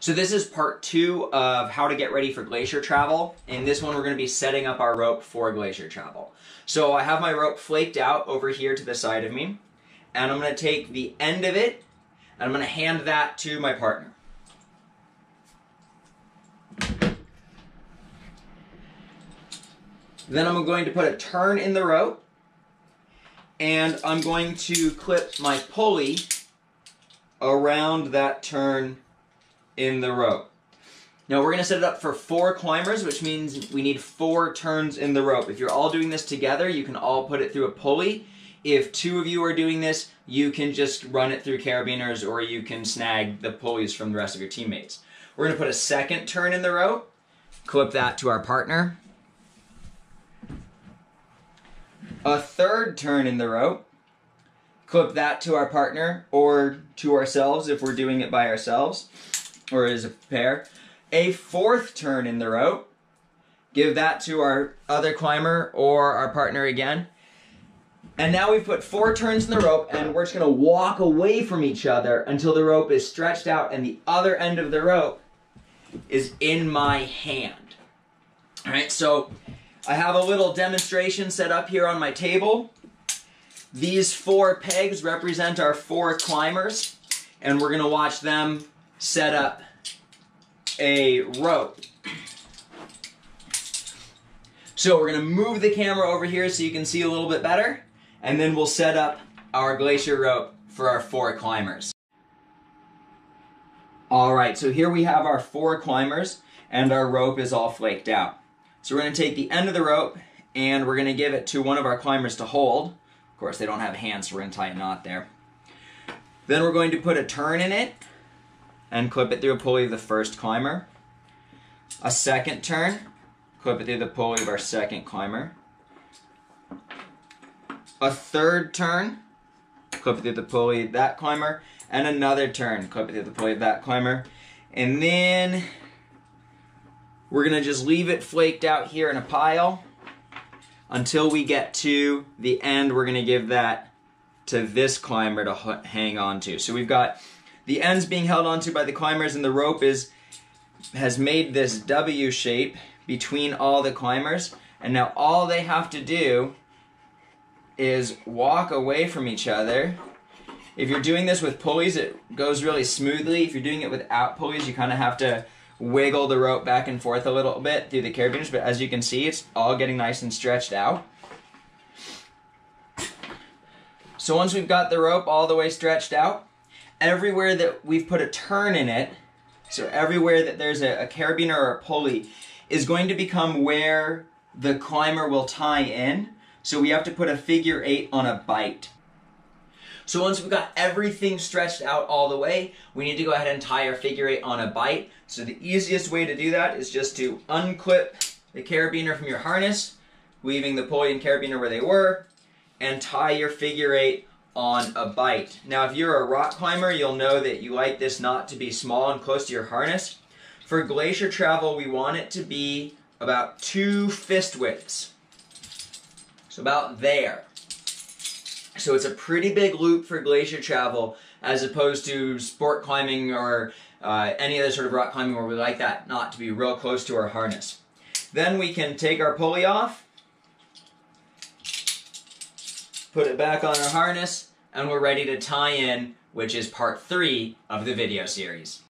So this is part 2 of how to get ready for glacier travel. In this one we're going to be setting up our rope for glacier travel. So I have my rope flaked out over here to the side of me, and I'm going to take the end of it and I'm going to hand that to my partner. Then I'm going to put a turn in the rope, and I'm going to clip my pulley around that turn in the rope. Now we're going to set it up for 4 climbers, which means we need 4 turns in the rope. If you're all doing this together, you can all put it through a pulley. If 2 of you are doing this, you can just run it through carabiners, or you can snag the pulleys from the rest of your teammates. We're going to put a second turn in the rope, clip that to our partner. A third turn in the rope, clip that to our partner or to ourselves if we're doing it by ourselves or as a pair. A fourth turn in the rope, give that to our other climber or our partner again. And now we've put 4 turns in the rope, and we're just going to walk away from each other until the rope is stretched out and the other end of the rope is in my hand. All right, so I have a little demonstration set up here on my table. These 4 pegs represent our 4 climbers, and we're going to watch them set up a rope. So we're going to move the camera over here so you can see a little bit better, and then we'll set up our glacier rope for our 4 climbers. Alright, so here we have our 4 climbers, and our rope is all flaked out. So we're going to take the end of the rope and we're going to give it to one of our climbers to hold. Of course, they don't have hands, so we're going to tie a knot there. Then we're going to put a turn in it and clip it through a pulley of the first climber. A second turn, clip it through the pulley of our second climber. A third turn, clip it through the pulley of that climber. And another turn, clip it through the pulley of that climber. And then we're going to just leave it flaked out here in a pile until we get to the end. We're going to give that to this climber to hang on to. So we've got the ends being held onto by the climbers, and the rope has made this W shape between all the climbers. And now all they have to do is walk away from each other. If you're doing this with pulleys, it goes really smoothly. If you're doing it without pulleys, you kind of have to wiggle the rope back and forth a little bit through the carabiners, but as you can see, it's all getting nice and stretched out. So once we've got the rope all the way stretched out, everywhere that we've put a turn in it, so everywhere that there's a carabiner or a pulley, is going to become where the climber will tie in. So we have to put a figure 8 on a bite. So once we've got everything stretched out all the way, we need to go ahead and tie our figure 8 on a bite. So the easiest way to do that is just to unclip the carabiner from your harness, leaving the pulley and carabiner where they were, and tie your figure 8 on a bite. Now if you're a rock climber, you'll know that you like this knot to be small and close to your harness. For glacier travel, we want it to be about 2 fist widths. So about there. So it's a pretty big loop for glacier travel as opposed to sport climbing or any other sort of rock climbing where we like that knot to be real close to our harness. Then we can take our pulley off, put it back on our harness, and we're ready to tie in, which is part 3 of the video series.